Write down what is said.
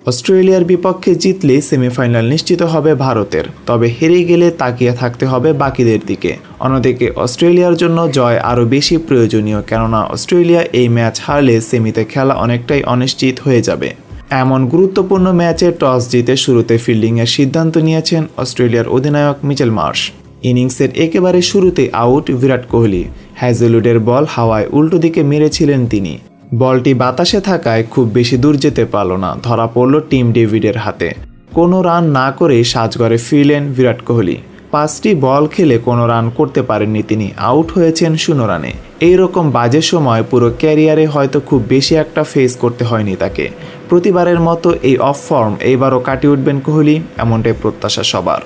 অস্ট্রেলিয়ার বিপক্ষে জিতলে সেমিফাইনাল নিশ্চিত হবে ভারতের, তবে হেরে গেলে তাকিয়ে থাকতে হবে বাকিদের দিকে। অন্যদিকে অস্ট্রেলিয়ার জন্য জয় আরও বেশি প্রয়োজনীয়, কেননা অস্ট্রেলিয়া এই ম্যাচ হারলে সেমিতে খেলা অনেকটাই অনিশ্চিত হয়ে যাবে। এমন গুরুত্বপূর্ণ ম্যাচে টস জিতে শুরুতে ফিল্ডিংয়ের সিদ্ধান্ত নিয়েছেন অস্ট্রেলিয়ার অধিনায়ক মিচেল মার্শ। ইনিংসের একেবারে শুরুতে আউট বিরাট কোহলি। হ্যাজেলউডের বল হাওয়ায় উল্টো দিকে মেরেছিলেন তিনি। বলটি বাতাসে থাকায় খুব বেশি দূর যেতে পারল না, ধরা পড়ল টিম ডেভিডের হাতে। কোনো রান না করেই সাজঘরে ফিরলেন বিরাট কোহলি। 5টি বল খেলে কোনো রান করতে পারেননি তিনি, আউট হয়েছেন 0 রানে। এইরকম বাজে সময় পুরো ক্যারিয়ারে হয়তো খুব বেশি একটা ফেস করতে হয়নি তাকে। প্রতিবারের মতো এই অফ ফর্ম এইবারও কাটিয়ে উঠবেন কোহলি, এমনটাই প্রত্যাশা সবার।